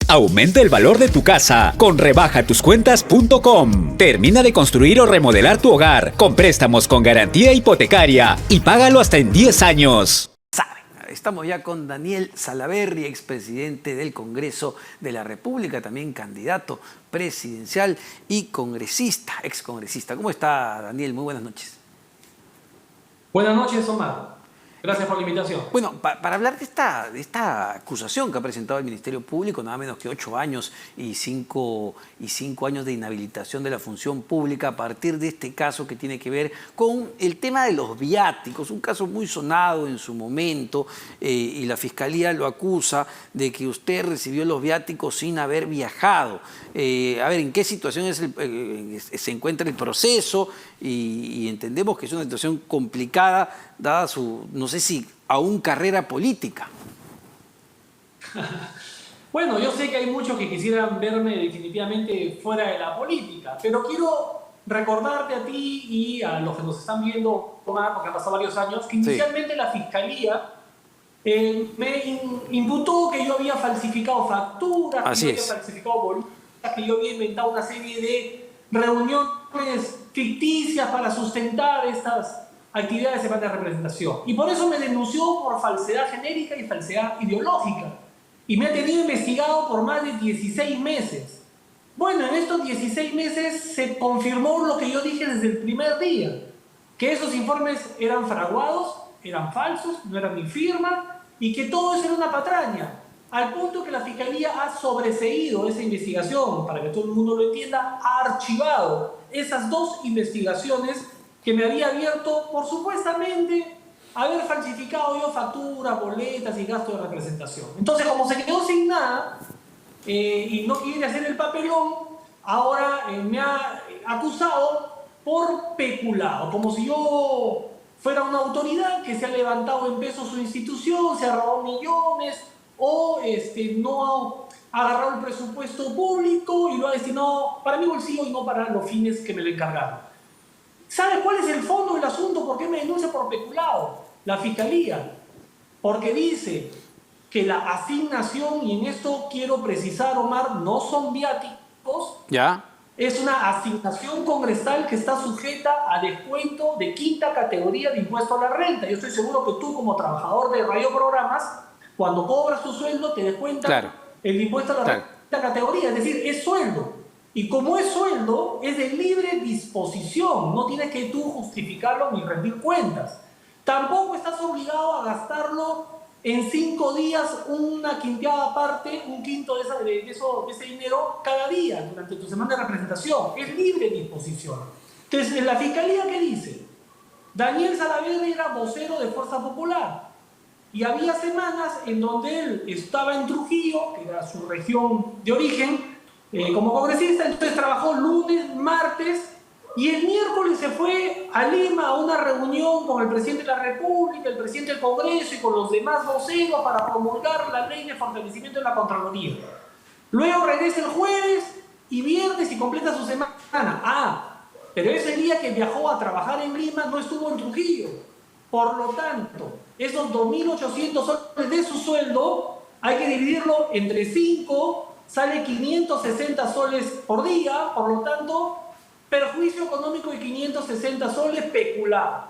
Aumenta el valor de tu casa con rebajatuscuentas.com. Termina de construir o remodelar tu hogar con préstamos con garantía hipotecaria y págalo hasta en 10 años. Estamos ya con Daniel Salaverry, expresidente del Congreso de la República, también candidato presidencial y congresista, excongresista. ¿Cómo está, Daniel? Muy buenas noches. Buenas noches, Omar. Gracias por la invitación. Bueno, para hablar de esta acusación que ha presentado el Ministerio Público, nada menos que 8 años y 5 años de inhabilitación de la función pública a partir de este caso que tiene que ver con el tema de los viáticos, un caso muy sonado en su momento, y la Fiscalía lo acusa de que usted recibió los viáticos sin haber viajado. A ver, ¿en qué situación se encuentra el proceso? Y entendemos que es una situación complicada, dada su, no sé si aún carrera política. Bueno, yo sé que hay muchos que quisieran verme definitivamente fuera de la política, pero quiero recordarte a ti y a los que nos están viendo, Omar, porque han pasado varios años, que inicialmente la Fiscalía me imputó que yo había falsificado facturas, que yo había falsificado boletas, que yo había inventado una serie de reuniones ficticias para sustentar estas actividades de de representación. Y por eso me denunció por falsedad genérica y falsedad ideológica. Y me ha tenido investigado por más de 16 meses. Bueno, en estos 16 meses se confirmó lo que yo dije desde el primer día, que esos informes eran fraguados, eran falsos, no eran mi firma, y que todo eso era una patraña, al punto que la Fiscalía ha sobreseído esa investigación, para que todo el mundo lo entienda, ha archivado esas 2 investigaciones que me había abierto por supuestamente haber falsificado yo facturas, boletas y gastos de representación. Entonces, como se quedó sin nada y no quiere hacer el papelón, ahora me ha acusado por peculado, como si yo fuera una autoridad que se ha levantado en peso su institución, se ha robado millones o no ha agarrado el presupuesto público y lo ha destinado para mi bolsillo y no para los fines que me lo encargaron. ¿Sabe cuál es el fondo del asunto? ¿Por qué me denuncia por peculado la Fiscalía? Porque dice que la asignación, y en esto quiero precisar, Omar, no son viáticos, es una asignación congresal que está sujeta a descuento de 5ª categoría de impuesto a la renta. Yo estoy seguro que tú, como trabajador de radioprogramas, cuando cobras tu sueldo te descuentan el impuesto a la renta categoría, es decir, es sueldo. Y como es sueldo, es de libre disposición, no tienes que tú justificarlo ni rendir cuentas. Tampoco estás obligado a gastarlo en 5 días, una quinteada parte, un quinto de ese dinero cada día durante tu semana de representación. Es libre disposición. Entonces, ¿la Fiscalía qué dice? Daniel Salaverry era vocero de Fuerza Popular y había semanas en donde él estaba en Trujillo, que era su región de origen, como congresista. Entonces trabajó lunes, martes y el miércoles se fue a Lima a una reunión con el presidente de la República, el presidente del Congreso y con los demás voceros para promulgar la ley de fortalecimiento de la Contraloría. Luego regresa el jueves y viernes y completa su semana. Pero ese día que viajó a trabajar en Lima no estuvo en Trujillo. Por lo tanto, esos 2.800 soles de su sueldo hay que dividirlo entre 5, sale 560 soles por día, por lo tanto, perjuicio económico de 560 soles peculado.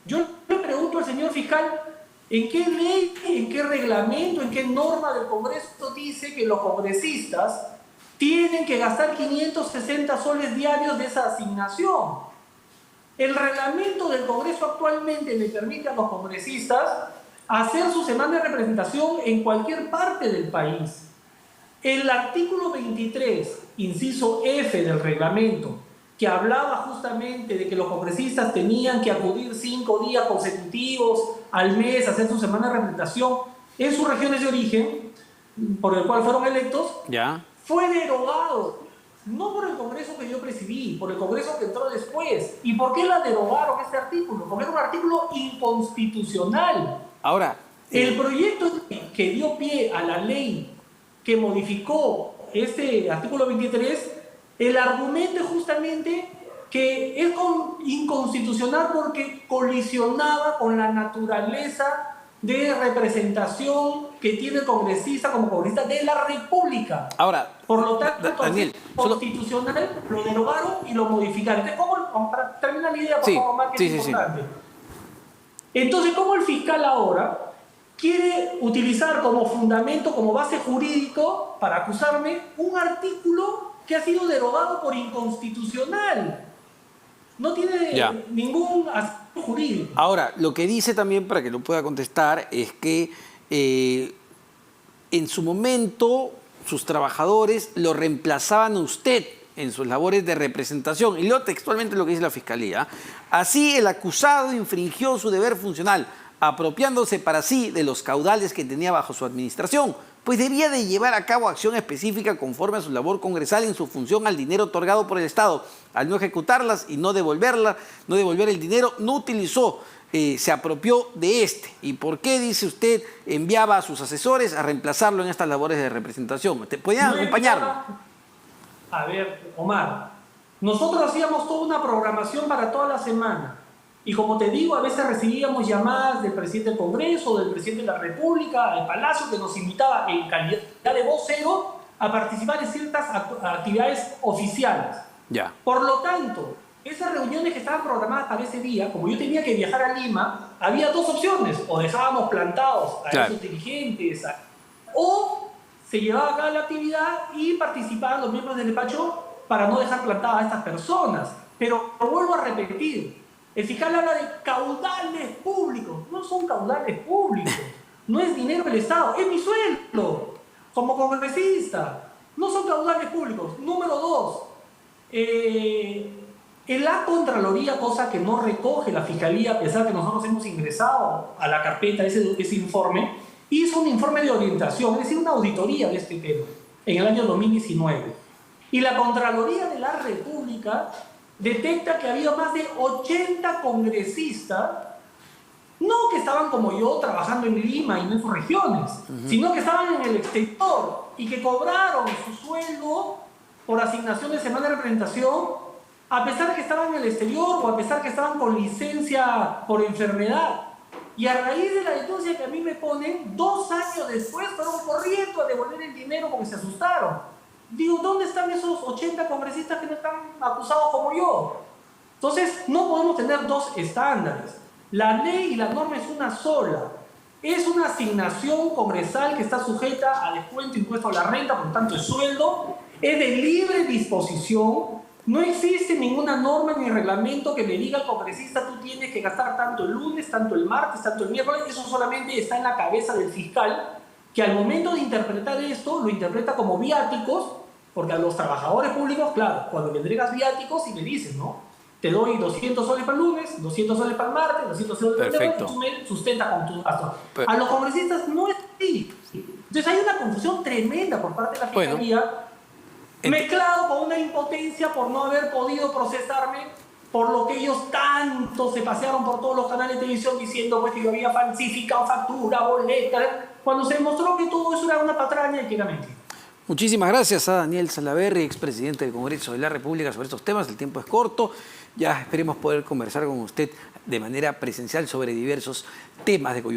Yo le pregunto al señor fiscal, ¿en qué ley, en qué reglamento, en qué norma del Congreso dice que los congresistas tienen que gastar 560 soles diarios de esa asignación? El reglamento del Congreso actualmente le permite a los congresistas hacer su semana de representación en cualquier parte del país. El artículo 23, inciso F del reglamento, que hablaba justamente de que los congresistas tenían que acudir 5 días consecutivos al mes a hacer su semana de representación en sus regiones de origen, por el cual fueron electos, fue derogado. No por el Congreso que yo presidí, por el Congreso que entró después. ¿Y por qué la derogaron este artículo? Porque era un artículo inconstitucional. Ahora, el proyecto que dio pie a la ley que modificó este artículo 23, el argumento es justamente que es inconstitucional porque colisionaba con la naturaleza de representación que tiene el congresista como congresista de la República. Ahora, por lo tanto, Daniel, constitucional lo derogaron y lo modificaron. Entonces, para terminar la idea, por favor, Omar, que es importante. Entonces, ¿cómo el fiscal ahora quiere utilizar como fundamento, como base jurídico para acusarme un artículo que ha sido derogado por inconstitucional? No tiene ningún aspecto jurídico. Ahora, lo que dice también, para que lo pueda contestar, es que en su momento sus trabajadores lo reemplazaban a usted en sus labores de representación. Y leo textualmente lo que dice la Fiscalía. Así, el acusado infringió su deber funcional, apropiándose para sí de los caudales que tenía bajo su administración, pues debía de llevar a cabo acción específica conforme a su labor congresal en su función al dinero otorgado por el Estado. Al no ejecutarlas y no devolver el dinero, no utilizó, se apropió de este. ¿Y por qué, dice usted, enviaba a sus asesores a reemplazarlo en estas labores de representación? ¿Podían acompañarlo? A ver, Omar, nosotros hacíamos toda una programación para toda la semana. Y como te digo, a veces recibíamos llamadas del presidente del Congreso, del presidente de la República, del Palacio, que nos invitaba en calidad de vocero a participar en ciertas actividades oficiales. Por lo tanto, esas reuniones que estaban programadas para ese día, como yo tenía que viajar a Lima, había dos opciones: o dejábamos plantados a esos dirigentes, o se llevaba a cabo la actividad y participaban los miembros del despacho para no dejar plantadas a estas personas. Pero vuelvo a repetir, el fiscal habla de caudales públicos. No son caudales públicos. No es dinero del Estado. Es mi sueldo como congresista. No son caudales públicos. Número dos, la Contraloría, cosa que no recoge la Fiscalía, a pesar que nosotros hemos ingresado a la carpeta ese informe, hizo un informe de orientación, es decir, una auditoría de este tema, en el año 2019. Y la Contraloría de la República detecta que había más de 80 congresistas, no que estaban como yo trabajando en Lima y no en sus regiones, sino que estaban en el exterior y que cobraron su sueldo por asignación de semana de representación, a pesar de que estaban en el exterior o a pesar de que estaban con licencia por enfermedad. Y a raíz de la denuncia que a mí me ponen, 2 años después fueron corriendo a devolver el dinero porque se asustaron. Digo, ¿dónde están esos 80 congresistas que no están acusados como yo? Entonces, no podemos tener dos estándares. La ley y la norma es una sola. Es una asignación congresal que está sujeta a descuento, impuesto a la renta, por tanto, el sueldo es de libre disposición. No existe ninguna norma ni reglamento que me diga al congresista: tú tienes que gastar tanto el lunes, tanto el martes, tanto el miércoles. Eso solamente está en la cabeza del fiscal, que al momento de interpretar esto, lo interpreta como viáticos, porque a los trabajadores públicos, claro, cuando me entregas viáticos y me dices, ¿no? Te doy 200 soles para el lunes, 200 soles para el martes, 200 soles para el miércoles, y tú me sustentas con tus gastos. A los congresistas no es así. Entonces hay una confusión tremenda por parte de la Fiscalía, mezclado con una impotencia por no haber podido procesarme, por lo que ellos tanto se pasearon por todos los canales de televisión diciendo pues, que yo había falsificado factura, boletas, cuando se demostró que todo eso era una patraña y que era mentira. Muchísimas gracias a Daniel Salaverry, expresidente del Congreso de la República, sobre estos temas. El tiempo es corto. Ya esperemos poder conversar con usted de manera presencial sobre diversos temas de coyuntura.